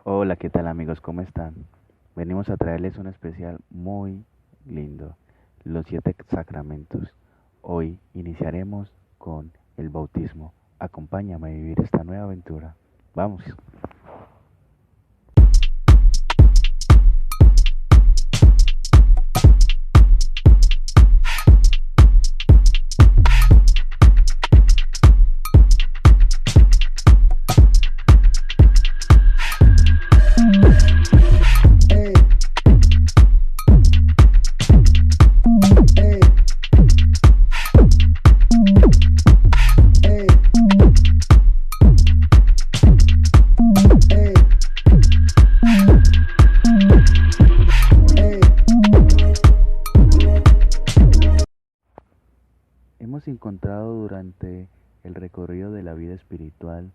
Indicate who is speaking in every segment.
Speaker 1: Hola, ¿qué tal amigos? ¿Cómo están? Venimos a traerles un especial muy lindo, los 7 sacramentos. Hoy iniciaremos con el bautismo. Acompáñame a vivir esta nueva aventura. Vamos. Hemos encontrado durante el recorrido de la vida espiritual,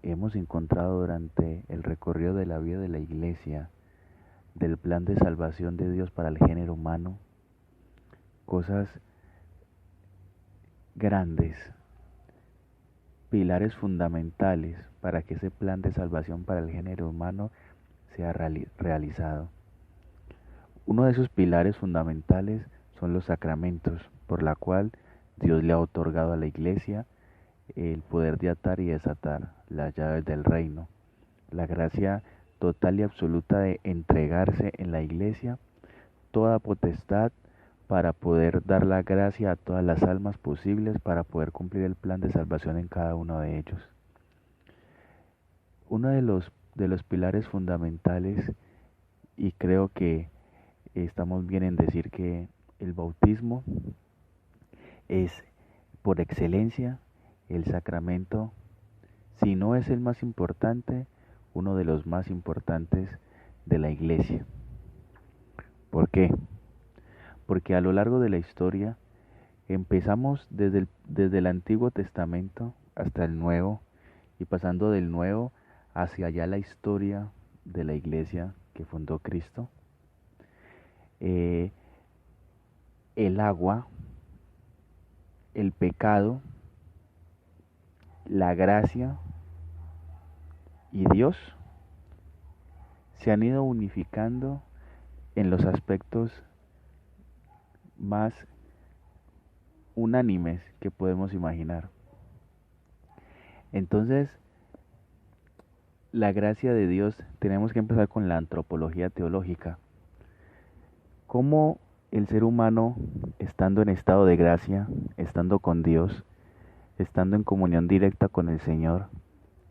Speaker 1: hemos encontrado durante el recorrido de la vida de la iglesia, del plan de salvación de Dios para el género humano, cosas grandes, pilares fundamentales para que ese plan de salvación para el género humano sea realizado. Uno de esos pilares fundamentales son los sacramentos, por la cual Dios le ha otorgado a la iglesia el poder de atar y desatar las llaves del reino, la gracia total y absoluta de entregarse en la iglesia toda potestad para poder dar la gracia a todas las almas posibles para poder cumplir el plan de salvación en cada uno de ellos. Uno de los pilares fundamentales, y creo que estamos bien en decir que el bautismo es por excelencia el sacramento, si no es el más importante, uno de los más importantes de la iglesia. ¿Por qué? Porque a lo largo de la historia empezamos desde el Antiguo Testamento hasta el Nuevo y pasando del Nuevo hacia allá la historia de la iglesia que fundó Cristo. Eh, el agua, el pecado, la gracia y Dios se han ido unificando en los aspectos más unánimes que podemos imaginar. Entonces, la gracia de Dios, tenemos que empezar con la antropología teológica. ¿Cómo el ser humano, estando en estado de gracia, estando con Dios, estando en comunión directa con el Señor,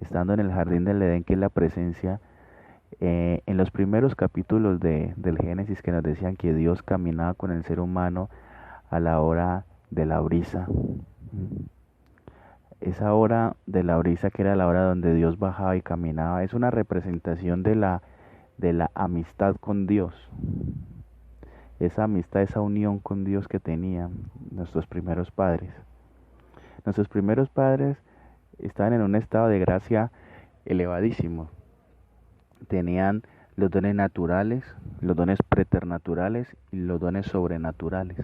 Speaker 1: estando en el jardín del Edén, que es la presencia, en los primeros capítulos del Génesis que nos decían que Dios caminaba con el ser humano a la hora de la brisa? Esa hora de la brisa, que era la hora donde Dios bajaba y caminaba, es una representación de la amistad con Dios. Esa amistad, esa unión con Dios que tenían nuestros primeros padres. Nuestros primeros padres estaban en un estado de gracia elevadísimo. Tenían los dones naturales, los dones preternaturales y los dones sobrenaturales.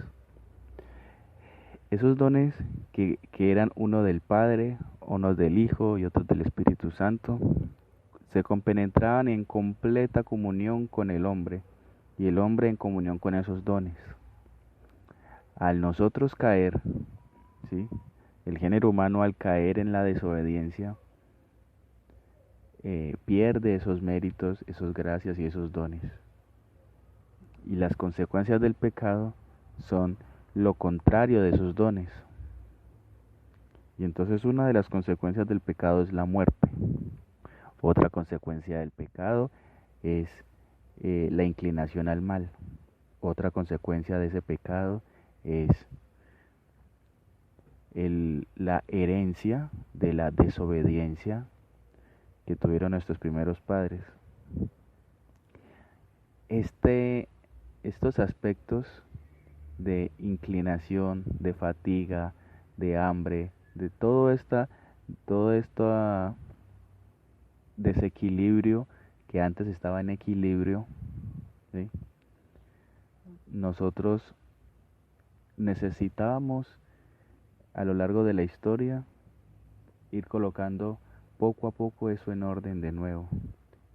Speaker 1: Esos dones que eran uno del Padre, unos del Hijo y otros del Espíritu Santo, se compenetraban en completa comunión con el hombre y el hombre en comunión con esos dones. Al nosotros caer, ¿sí? El género humano, al caer en la desobediencia, pierde esos méritos, esas gracias y esos dones. Y las consecuencias del pecado son lo contrario de esos dones. Y entonces una de las consecuencias del pecado es la muerte. Otra consecuencia del pecado es la inclinación al mal. Otra consecuencia de ese pecado es la herencia de la desobediencia que tuvieron nuestros primeros padres. Estos aspectos de inclinación, de fatiga, de hambre, de todo este desequilibrio que antes estaba en equilibrio, ¿sí? Nosotros necesitábamos a lo largo de la historia ir colocando poco a poco eso en orden de nuevo,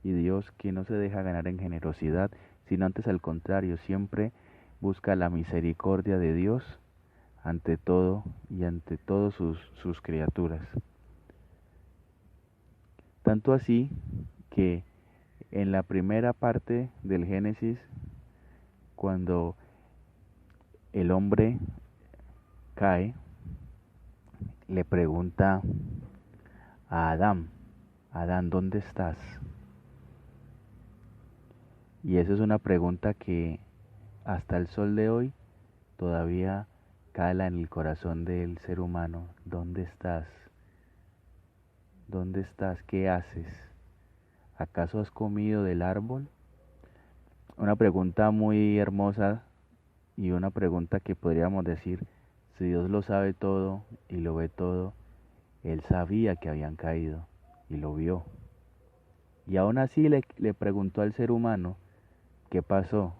Speaker 1: y Dios que no se deja ganar en generosidad, sino antes al contrario, siempre busca la misericordia de Dios ante todo y ante todas sus criaturas. Tanto así que en la primera parte del Génesis, cuando el hombre cae, le pregunta a Adán, Adán, ¿dónde estás? Y esa es una pregunta que hasta el sol de hoy todavía cala en el corazón del ser humano. ¿Dónde estás? ¿Dónde estás? ¿Qué haces? ¿Acaso has comido del árbol? Una pregunta muy hermosa y una pregunta que podríamos decir, si Dios lo sabe todo y lo ve todo, Él sabía que habían caído y lo vio. Y aún así le preguntó al ser humano, ¿qué pasó?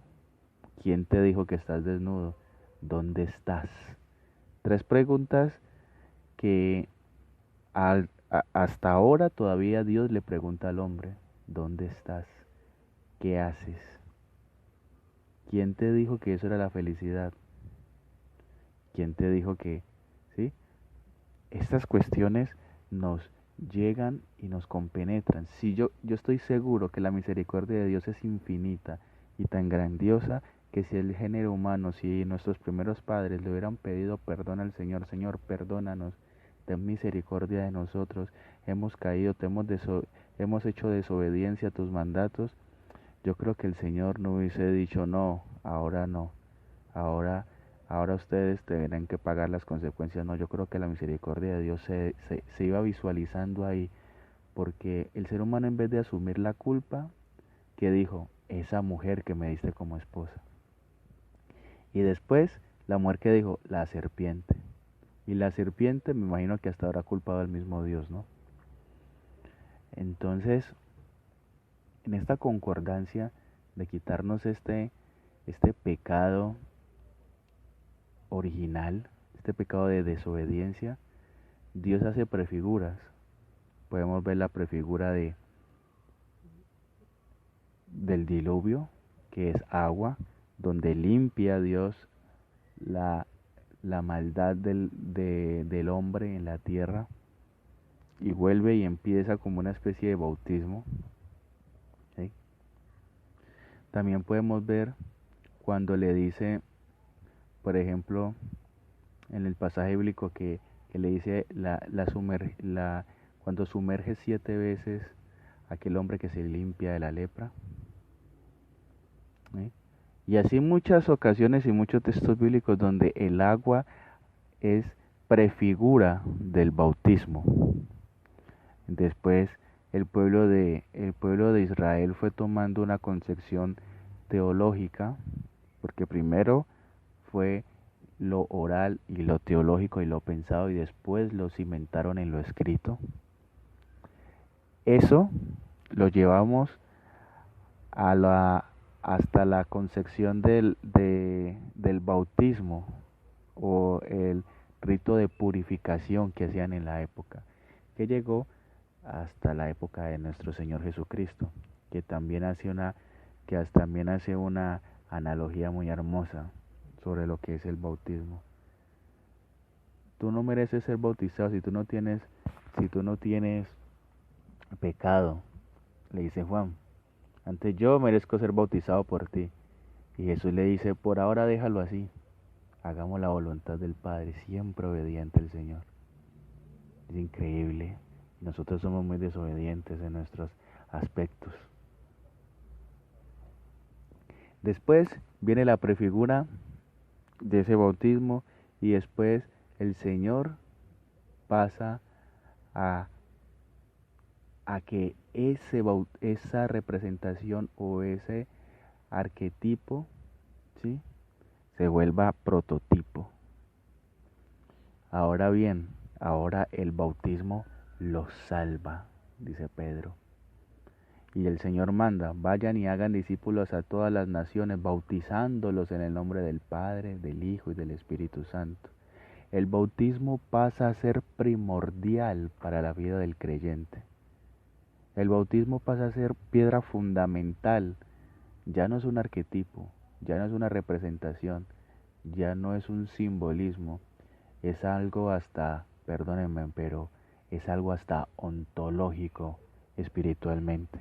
Speaker 1: ¿Quién te dijo que estás desnudo? ¿Dónde estás? Tres preguntas que hasta ahora todavía Dios le pregunta al hombre, ¿dónde estás? ¿Qué haces? ¿Quién te dijo que eso era la felicidad? ¿Quién te dijo que, sí? Estas cuestiones nos llegan y nos compenetran. Si yo estoy seguro que la misericordia de Dios es infinita y tan grandiosa que si el género humano, si nuestros primeros padres le hubieran pedido perdón al Señor, Señor, perdónanos, ten misericordia de nosotros, hemos caído, hemos hecho desobediencia a tus mandatos, yo creo que el Señor no hubiese dicho no, ahora, ahora ustedes tendrán que pagar las consecuencias. No, yo creo que la misericordia de Dios se iba visualizando ahí, porque el ser humano en vez de asumir la culpa, que dijo, esa mujer que me diste como esposa. Y después, la mujer que dijo, la serpiente. Y la serpiente, me imagino que hasta ahora ha culpado al mismo Dios, ¿no? Entonces, en esta concordancia de quitarnos este pecado original, este pecado de desobediencia, Dios hace prefiguras. Podemos ver la prefigura del diluvio, que es agua, donde limpia Dios la, la maldad del hombre en la tierra y vuelve y empieza como una especie de bautismo. ¿Sí? También podemos ver cuando le dice, por ejemplo, en el pasaje bíblico que le dice cuando sumerge 7 veces aquel hombre que se limpia de la lepra. ¿Sí? Y así muchas ocasiones y muchos textos bíblicos donde el agua es prefigura del bautismo. Después el pueblo de Israel fue tomando una concepción teológica, porque primero fue lo oral y lo teológico y lo pensado y después lo cimentaron en lo escrito. Eso lo llevamos hasta la concepción del bautismo o el rito de purificación que hacían en la época, que llegó hasta la época de nuestro Señor Jesucristo, que también también hace una analogía muy hermosa sobre lo que es el bautismo. Tú no mereces ser bautizado si tú no tienes pecado, le dice Juan. Antes yo merezco ser bautizado por ti. Y Jesús le dice, por ahora déjalo así. Hagamos la voluntad del Padre, siempre obediente al Señor. Es increíble. Nosotros somos muy desobedientes en nuestros aspectos. Después viene la prefigura de ese bautismo y después el Señor pasa a que esa representación o ese arquetipo, ¿sí?, se vuelva prototipo. Ahora bien, ahora el bautismo los salva, dice Pedro. Y el Señor manda, vayan y hagan discípulos a todas las naciones, bautizándolos en el nombre del Padre, del Hijo y del Espíritu Santo. El bautismo pasa a ser primordial para la vida del creyente. El bautismo pasa a ser piedra fundamental, ya no es un arquetipo, ya no es una representación, ya no es un simbolismo, es algo hasta, perdónenme, pero es algo hasta ontológico espiritualmente.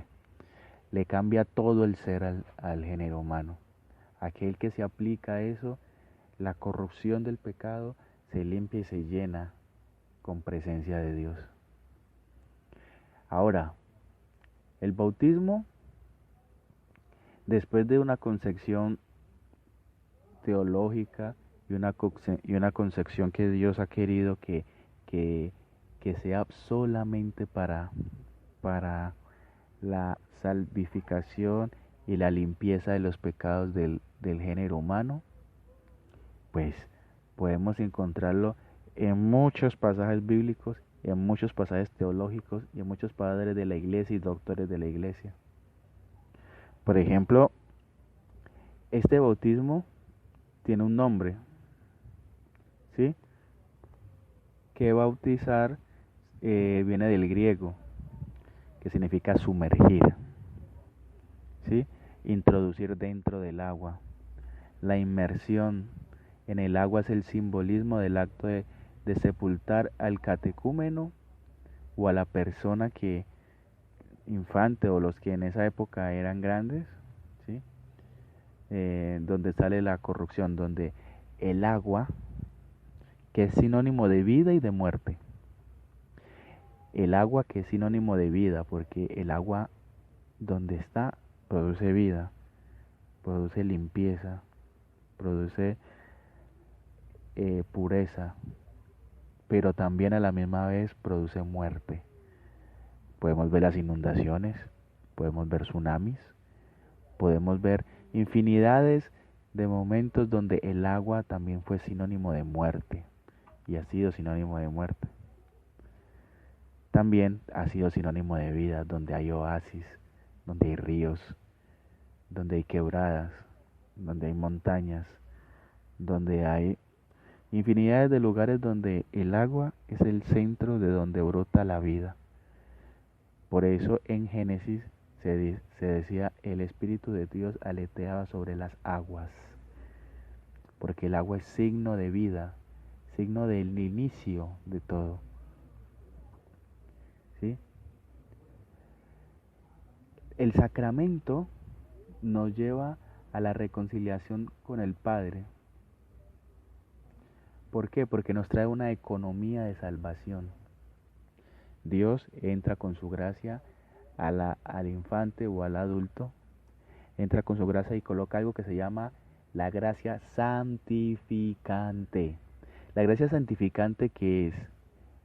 Speaker 1: Le cambia todo el ser al género humano. Aquel que se aplica a eso, la corrupción del pecado se limpia y se llena con presencia de Dios. Ahora, el bautismo, después de una concepción teológica y una concepción que Dios ha querido que, que sea solamente para la salvificación y la limpieza de los pecados del género humano, pues podemos encontrarlo en muchos pasajes bíblicos, en muchos pasajes teológicos y en muchos padres de la iglesia y doctores de la iglesia. Por ejemplo, este bautismo tiene un nombre, ¿sí? Que bautizar viene del griego, que significa sumergir, ¿sí? Introducir dentro del agua. La inmersión en el agua es el simbolismo del acto de sepultar al catecúmeno o a la persona que, infante o los que en esa época eran grandes, ¿sí? Donde sale la corrupción, donde el agua, que es sinónimo de vida y de muerte, el agua que es sinónimo de vida, porque el agua donde está produce vida, produce limpieza, produce pureza, pero también a la misma vez produce muerte. Podemos ver las inundaciones, podemos ver tsunamis, podemos ver infinidades de momentos donde el agua también fue sinónimo de muerte y ha sido sinónimo de muerte. También ha sido sinónimo de vida, donde hay oasis, donde hay ríos, donde hay quebradas, donde hay montañas, donde hay infinidades de lugares donde el agua es el centro de donde brota la vida. Por eso en Génesis se decía el Espíritu de Dios aleteaba sobre las aguas, porque el agua es signo de vida, signo del inicio de todo. ¿Sí? El sacramento nos lleva a la reconciliación con el Padre. ¿Por qué? Porque nos trae una economía de salvación. Dios entra con su gracia al infante o al adulto, entra con su gracia y coloca algo que se llama la gracia santificante. La gracia santificante, que es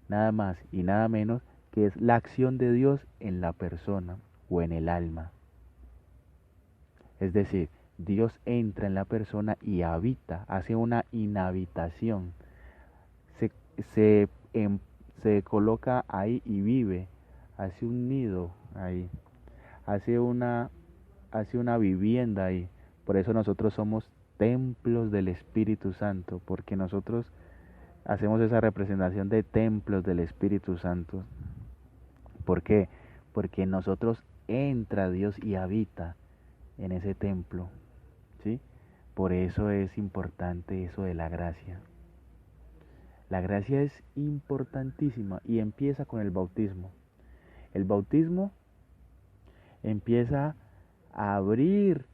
Speaker 1: nada más y nada menos que es la acción de Dios en la persona o en el alma. Es decir, Dios entra en la persona y habita, hace una inhabitación, se, se, em- se coloca ahí y vive, hace un nido ahí, hace una vivienda ahí. Por eso nosotros somos templos del Espíritu Santo, porque nosotros hacemos esa representación de templos del Espíritu Santo. ¿Por qué? Porque en nosotros entra Dios y habita en ese templo, ¿sí? Por eso es importante eso de la gracia. La gracia es importantísima y empieza con el bautismo. El bautismo empieza a abrir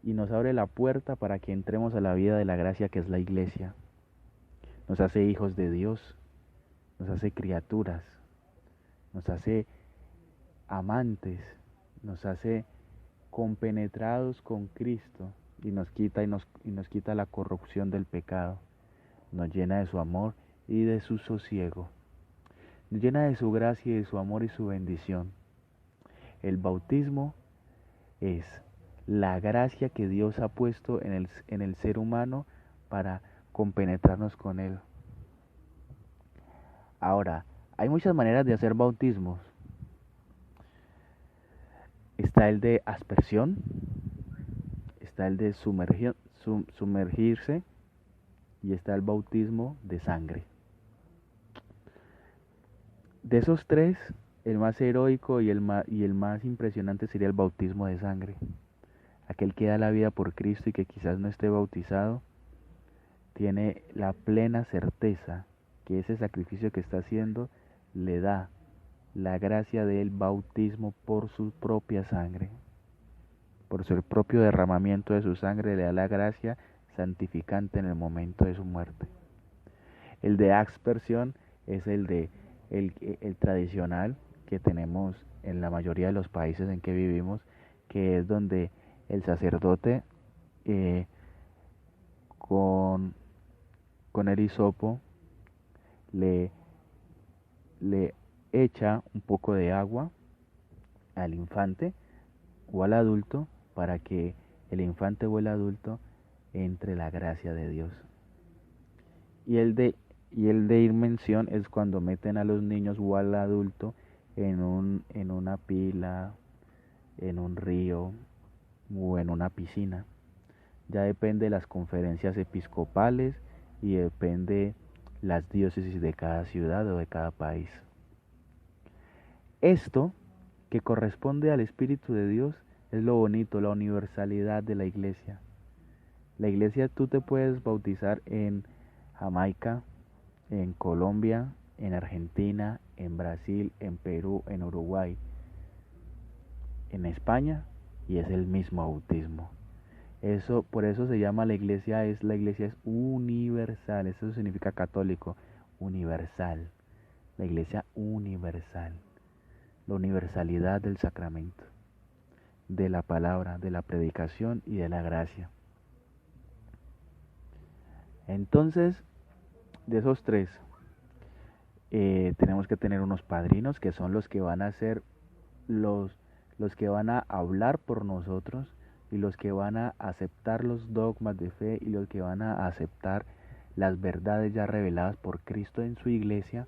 Speaker 1: y nos abre la puerta para que entremos a la vida de la gracia que es la iglesia. Nos hace hijos de Dios, nos hace criaturas, nos hace amantes, nos hace compenetrados con Cristo y nos quita la corrupción del pecado, nos llena de su amor y de su sosiego, nos llena de su gracia y de su amor y su bendición. El bautismo es la gracia que Dios ha puesto en el ser humano para compenetrarnos con Él. Ahora, hay muchas maneras de hacer bautismos. Está el de aspersión, está el de sumergirse y está el bautismo de sangre. De esos tres, el más heroico y el más impresionante sería el bautismo de sangre. Aquel que da la vida por Cristo y que quizás no esté bautizado, tiene la plena certeza que ese sacrificio que está haciendo le da la gracia del bautismo por su propia sangre. Por su propio derramamiento de su sangre le da la gracia santificante en el momento de su muerte. El de aspersión es el tradicional que tenemos en la mayoría de los países en que vivimos, que es donde el sacerdote eh, con, con el hisopo le, le echa un poco de agua al infante o al adulto para que el infante o el adulto entre la gracia de Dios. Y el de inmersión es cuando meten a los niños o al adulto en una pila, en un río o en una piscina. Ya depende de las conferencias episcopales y depende las diócesis de cada ciudad o de cada país. Esto, que corresponde al Espíritu de Dios, es lo bonito, la universalidad de la iglesia. La iglesia tú te puedes bautizar en Jamaica, en Colombia, en Argentina, en Brasil, en Perú, en Uruguay, en España, y es el mismo bautismo. Eso, por eso se llama la iglesia es universal, eso significa católico, universal. La iglesia universal, la universalidad del sacramento, de la palabra, de la predicación y de la gracia. Entonces, de esos tres, tenemos que tener unos padrinos que son los que van a ser los que van a hablar por nosotros y los que van a aceptar los dogmas de fe y los que van a aceptar las verdades ya reveladas por Cristo en su iglesia.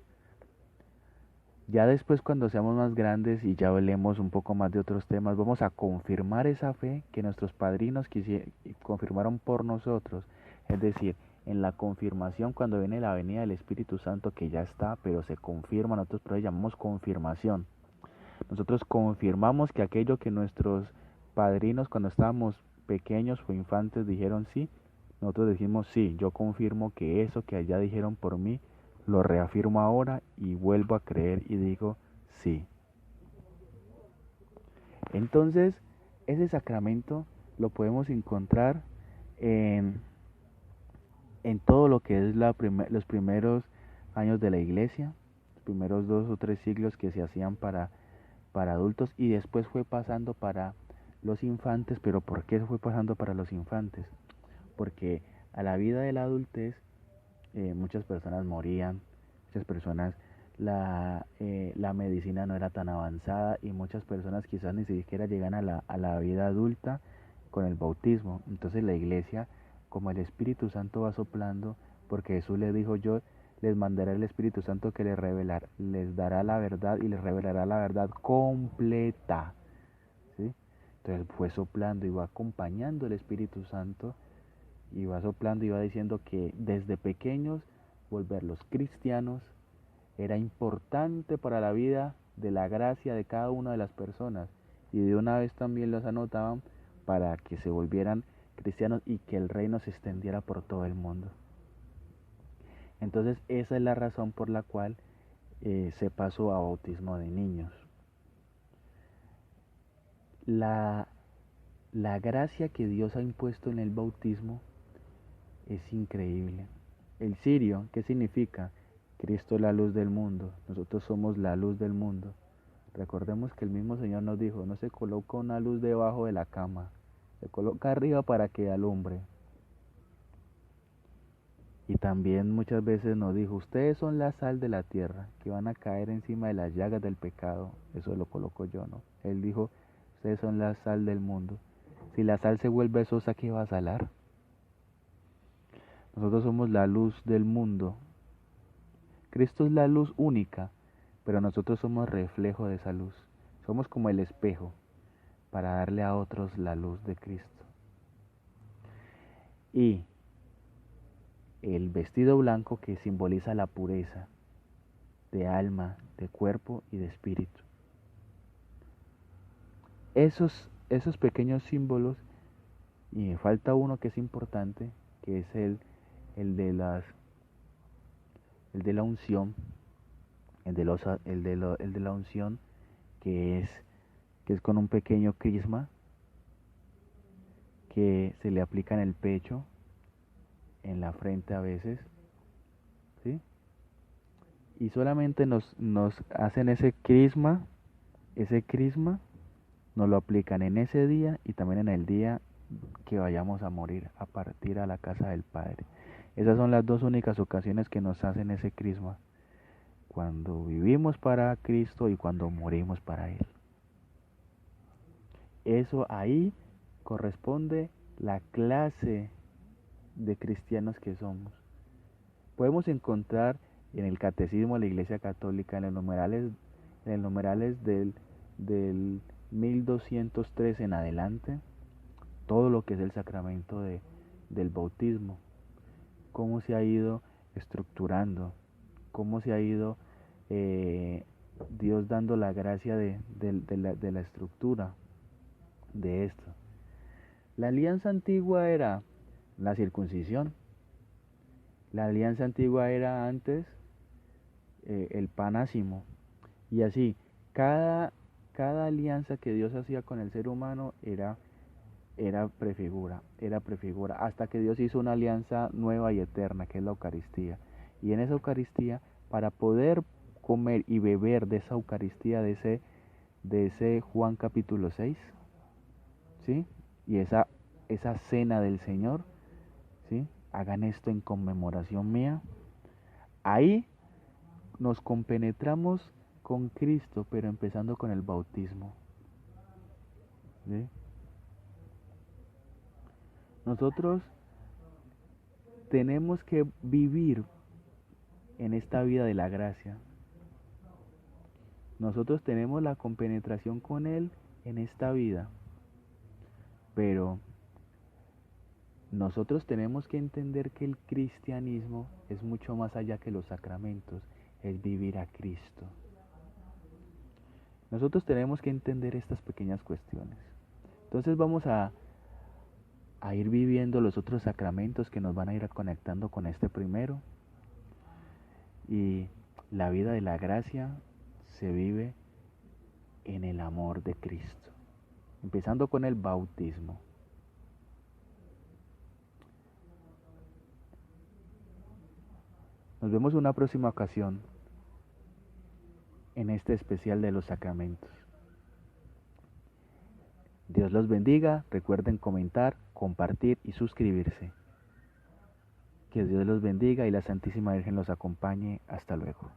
Speaker 1: Ya después, cuando seamos más grandes y ya hablemos un poco más de otros temas, vamos a confirmar esa fe que nuestros padrinos confirmaron por nosotros. Es decir, en la confirmación, cuando viene la venida del Espíritu Santo, que ya está, pero se confirma, nosotros por eso llamamos confirmación. Nosotros confirmamos que aquello que nuestros padrinos cuando estábamos pequeños o infantes dijeron sí, nosotros decimos sí, yo confirmo que eso que allá dijeron por mí, lo reafirmo ahora y vuelvo a creer y digo sí. Entonces, ese sacramento lo podemos encontrar en, en todo lo que es los primeros años de la iglesia, los primeros 2 o 3 siglos que se hacían para adultos y después fue pasando para los infantes. Pero ¿por qué fue pasando para los infantes? Porque a la vida de la adultez muchas personas morían, muchas personas la medicina no era tan avanzada y muchas personas quizás ni siquiera llegan a la vida adulta con el bautismo. Entonces la iglesia, como el Espíritu Santo va soplando, porque Jesús le dijo yo les mandaré el Espíritu Santo que les dará la verdad y les revelará la verdad completa. ¿Sí? Entonces fue soplando y va acompañando el Espíritu Santo y va soplando y va diciendo que desde pequeños volverlos cristianos era importante para la vida de la gracia de cada una de las personas y de una vez también los anotaban para que se volvieran cristianos y que el reino se extendiera por todo el mundo. Entonces esa es la razón por la cual se pasó a bautismo de niños. La gracia que Dios ha impuesto en el bautismo es increíble. El cirio, ¿qué significa? Cristo es la luz del mundo, nosotros somos la luz del mundo. Recordemos que el mismo Señor nos dijo, no se coloca una luz debajo de la cama, se coloca arriba para que alumbre. Y también muchas veces nos dijo, ustedes son la sal de la tierra, que van a caer encima de las llagas del pecado. Eso lo coloco yo, ¿no? Él dijo, ustedes son la sal del mundo. Si la sal se vuelve sosa, ¿qué va a salar? Nosotros somos la luz del mundo. Cristo es la luz única, pero nosotros somos reflejo de esa luz. Somos como el espejo para darle a otros la luz de Cristo. Y el vestido blanco que simboliza la pureza de alma, de cuerpo y de espíritu. esos pequeños símbolos, y me falta uno que es importante, que es el de el de la unción, el de la unción, que es con un pequeño crisma que se le aplica en el pecho, en la frente a veces, ¿sí? Y solamente nos hacen ese crisma nos lo aplican en ese día y también en el día que vayamos a morir, a partir a la casa del Padre. Esas son las dos únicas ocasiones que nos hacen ese crisma, cuando vivimos para Cristo y cuando morimos para Él. Eso ahí corresponde la clase de cristianos que somos. Podemos encontrar en el Catecismo de la Iglesia Católica, en los numerales del 1203 en adelante, todo lo que es el sacramento del bautismo, cómo se ha ido estructurando, cómo se ha ido Dios dando la gracia de la estructura de esto. La alianza antigua era la circuncisión. La alianza antigua era antes el panásimo. Y así, cada alianza que Dios hacía con el ser humano era prefigura, hasta que Dios hizo una alianza nueva y eterna, que es la Eucaristía. Y en esa Eucaristía, para poder comer y beber de esa Eucaristía, de ese Juan capítulo 6, ¿sí? Y esa cena del Señor, ¿sí? Hagan esto en conmemoración mía. Ahí nos compenetramos con Cristo, pero empezando con el bautismo, ¿sí? Nosotros tenemos que vivir en esta vida de la gracia. Nosotros tenemos la compenetración con Él en esta vida, pero nosotros tenemos que entender que el cristianismo es mucho más allá que los sacramentos, es vivir a Cristo. Nosotros tenemos que entender estas pequeñas cuestiones. Entonces vamos a ir viviendo los otros sacramentos que nos van a ir conectando con este primero. Y la vida de la gracia se vive en el amor de Cristo, empezando con el bautismo. Nos vemos en una próxima ocasión en este especial de los sacramentos. Dios los bendiga. Recuerden comentar, compartir y suscribirse. Que Dios los bendiga y la Santísima Virgen los acompañe. Hasta luego.